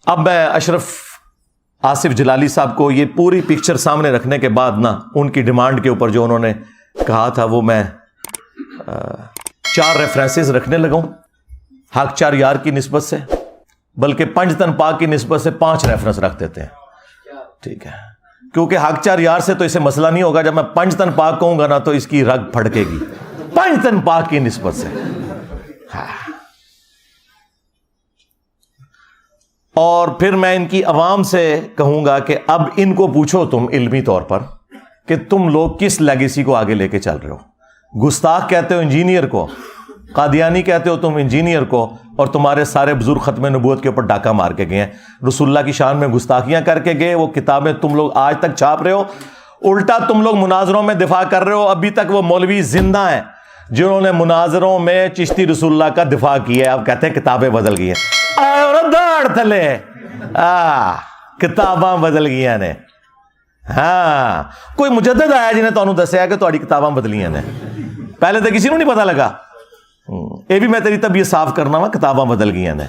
اب میں اشرف آصف جلالی صاحب کو یہ پوری پکچر سامنے رکھنے کے بعد نا ان کی ڈیمانڈ کے اوپر جو انہوں نے کہا تھا وہ میں 4 ریفرنسز رکھنے لگا ہوں حق 4 یار کی نسبت سے، بلکہ 5 تن پاک کی نسبت سے 5 ریفرنس رکھ دیتے ہیں. ٹھیک ہے، کیونکہ حق 4 یار سے تو اسے مسئلہ نہیں ہوگا. جب میں 5 تن پاک کہوں گا نا تو اس کی رگ پھڑکے گی 5 تن پاک کی نسبت سے. اور پھر میں ان کی عوام سے کہوں گا کہ اب ان کو پوچھو تم علمی طور پر کہ تم لوگ کس لیگیسی کو آگے لے کے چل رہے ہو. گستاخ کہتے ہو انجینئر کو، قادیانی کہتے ہو تم انجینئر کو، اور تمہارے سارے بزرگ ختم نبوت کے اوپر ڈاکہ مار کے گئے ہیں، رسول اللہ کی شان میں گستاخیاں کر کے گئے. وہ کتابیں تم لوگ آج تک چھاپ رہے ہو، الٹا تم لوگ مناظروں میں دفاع کر رہے ہو. ابھی تک وہ مولوی زندہ ہیں جنہوں نے مناظروں میں چشتی رسول اللہ کا دفاع کیا ہے. اب کہتے ہیں کتابیں بدل گئی ہیں. داڑ تھلے کتاباں بدل گئی نے. ہاں، کوئی مجدد آیا جنہیں تانوں دسیا کہ تہاڈی کتاباں بدلیاں نے، پہلے تو کسی کو نہیں پتا لگا. یہ بھی میں تیری طبیعت صاف کرنا وا، کتاباں بدل گئی نے.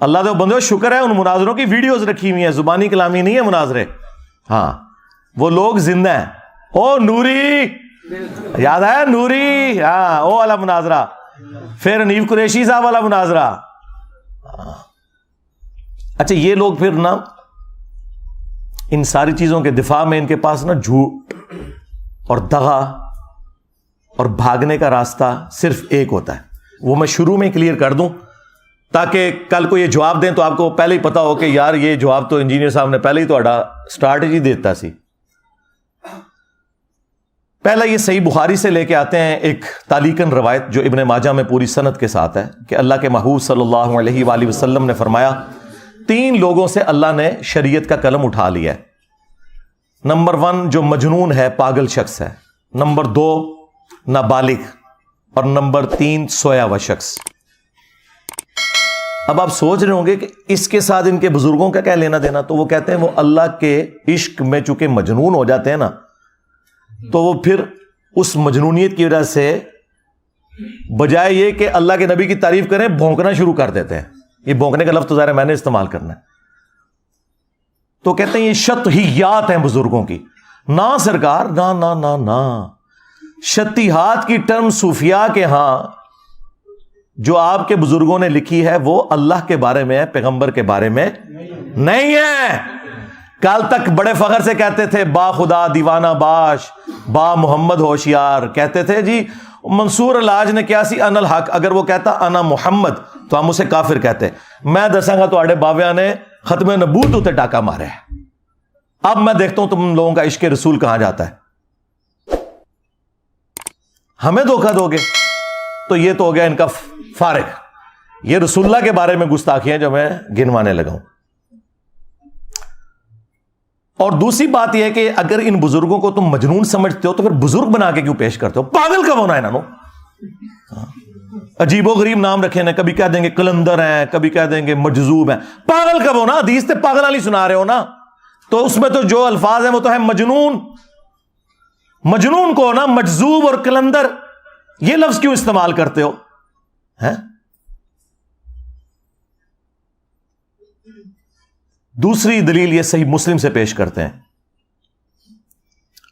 اللہ دے بندو شکر ہے ان مناظروں کی ویڈیوز رکھی ہوئی ہیں، زبانی کلامی نہیں ہے مناظرے. ہاں، وہ لوگ زندہ ہیں. او نوری، یاد ہے نوری؟ ہاں، وہ والا مناظرہ، پھر حنیف قریشی صاحب والا مناظرہ. اچھا، یہ لوگ پھر نا ان ساری چیزوں کے دفاع میں ان کے پاس نا جھوٹ اور دغا اور بھاگنے کا راستہ صرف ایک ہوتا ہے. وہ میں شروع میں کلیئر کر دوں تاکہ کل کو یہ جواب دیں تو آپ کو پہلے ہی پتا ہو کہ یار یہ جواب تو انجینئر صاحب نے پہلے ہی تو اسٹریٹجی دیتا سی. پہلا یہ صحیح بخاری سے لے کے آتے ہیں ایک تعلیقاً روایت جو ابن ماجہ میں پوری سند کے ساتھ ہے کہ اللہ کے محبوب صلی اللہ علیہ وآلہ وسلم نے فرمایا 3 لوگوں سے اللہ نے شریعت کا قلم اٹھا لیا ہے. نمبر 1 جو مجنون ہے، پاگل شخص ہے. نمبر 2 نابالغ، اور نمبر 3 سویا ہوا شخص. اب آپ سوچ رہے ہوں گے کہ اس کے ساتھ ان کے بزرگوں کا کیا لینا دینا. تو وہ کہتے ہیں وہ اللہ کے عشق میں چونکہ مجنون ہو جاتے ہیں نا، تو وہ پھر اس مجنونیت کی وجہ سے بجائے یہ کہ اللہ کے نبی کی تعریف کریں بھونکنا شروع کر دیتے ہیں. یہ بھونکنے کا لفظ تو ظاہر ہے میں نے استعمال کرنا ہے. تو کہتے ہیں یہ شطحیات ہیں بزرگوں کی. نہ سرکار، نہ نہ نہ نہ، شطحیات کی ٹرم صوفیاء کے ہاں جو آپ کے بزرگوں نے لکھی ہے وہ اللہ کے بارے میں ہے، پیغمبر کے بارے میں نہیں ہے. کل تک بڑے فخر سے کہتے تھے با خدا دیوانہ باش، با محمد ہوشیار. کہتے تھے جی منصور الحاج نے کیا سی ان الحق، اگر وہ کہتا انا محمد تو ہم اسے کافر کہتے. میں دساں گا تو باویاں نے ختم نبوت اتنے ڈاکہ مارے. اب میں دیکھتا ہوں تم لوگوں کا عشق رسول کہاں جاتا ہے. ہمیں دھوکہ دو گے تو یہ تو ہو گیا ان کا فارغ. یہ رسول اللہ کے بارے میں گستاخیاں جو میں گنوانے لگا ہوں. اور دوسری بات یہ ہے کہ اگر ان بزرگوں کو تم مجنون سمجھتے ہو تو پھر بزرگ بنا کے کیوں پیش کرتے ہو؟ پاگل کب ہونا ہے انہوں. عجیب و غریب نام رکھے ہیں، کبھی کہہ دیں گے کلندر ہیں، کبھی کہہ دیں گے مجذوب ہیں. پاگل کب ہونا؟ حدیث تے پاگل والی سنا رہے ہو نا، تو اس میں تو جو الفاظ ہیں وہ تو ہے مجنون. مجنون کو نا مجذوب اور کلندر یہ لفظ کیوں استعمال کرتے ہو؟ دوسری دلیل یہ صحیح مسلم سے پیش کرتے ہیں.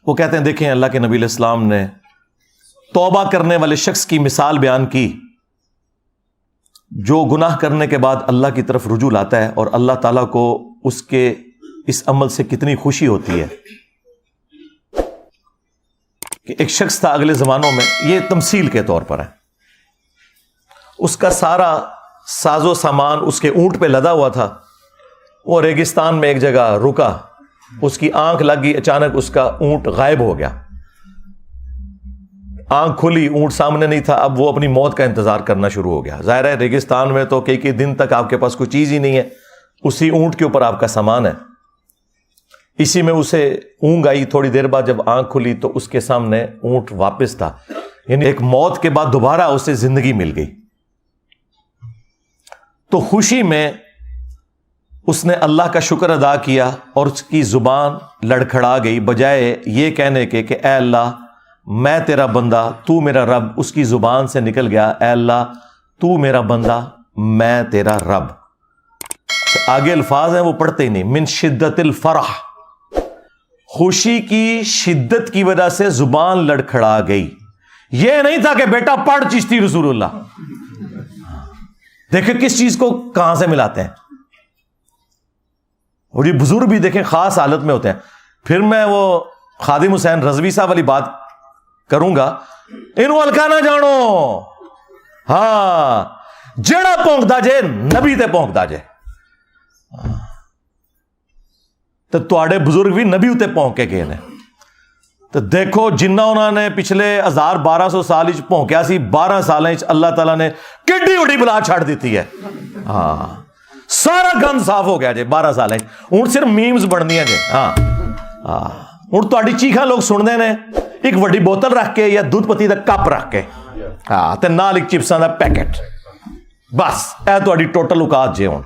وہ کہتے ہیں دیکھیں اللہ کے نبی علیہ السلام نے توبہ کرنے والے شخص کی مثال بیان کی جو گناہ کرنے کے بعد اللہ کی طرف رجوع لاتا ہے، اور اللہ تعالیٰ کو اس کے اس عمل سے کتنی خوشی ہوتی ہے. کہ ایک شخص تھا اگلے زمانوں میں، یہ تمثیل کے طور پر ہے، اس کا سارا ساز و سامان اس کے اونٹ پہ لدا ہوا تھا. وہ ریگستان میں ایک جگہ رکا، اس کی آنکھ لگی، اچانک اس کا اونٹ غائب ہو گیا. آنکھ کھلی، اونٹ سامنے نہیں تھا. اب وہ اپنی موت کا انتظار کرنا شروع ہو گیا. ظاہر ہے ریگستان میں تو کئی دن تک آپ کے پاس کوئی چیز ہی نہیں ہے، اسی اونٹ کے اوپر آپ کا سامان ہے. اسی میں اسے اونگ آئی. تھوڑی دیر بعد جب آنکھ کھلی تو اس کے سامنے اونٹ واپس تھا. یعنی ایک موت کے بعد دوبارہ اسے زندگی مل گئی. تو خوشی میں اس نے اللہ کا شکر ادا کیا اور اس کی زبان لڑکھڑا گئی. بجائے یہ کہنے کے کہ اے اللہ میں تیرا بندہ تو میرا رب، اس کی زبان سے نکل گیا اے اللہ تو میرا بندہ میں تیرا رب. آگے الفاظ ہیں وہ پڑھتے ہی نہیں. من شدت الفرح, خوشی کی شدت کی وجہ سے زبان لڑکھڑا گئی. یہ نہیں تھا کہ بیٹا پڑھ چشتی رسول اللہ. دیکھیں کس چیز کو کہاں سے ملاتے ہیں. اور یہ بزرگ بھی دیکھیں خاص حالت میں ہوتے ہیں. پھر میں وہ خادم حسین رضوی صاحب والی بات کروں گا, انہوں ہلکا نہ جانو. ہاں جڑا پونکتا جے نبی تے پونکتا جے. تو تواڈے بزرگ بھی نبی اتے پونک کے گئے نے. تو دیکھو جنہ انہوں نے پچھلے 1200 سال پونکیا سی, 12 سال اللہ تعالیٰ نے کڈی اڈی بلا چھڑ دیتی ہے. ہاں سارا گند صاف ہو گیا جی 12 سال. ہوں صرف میمز بننی جی. ہاں ہوں تاری چیخاں لوگ سنتے ہیں ایک وڈی بوتل رکھ کے یا دودھ پتی کا کپ رکھ کے, ہاں تے نال ایک چپساں دا پیکٹ, بس اے تہاڈی ٹوٹل اوقات جے. ہوں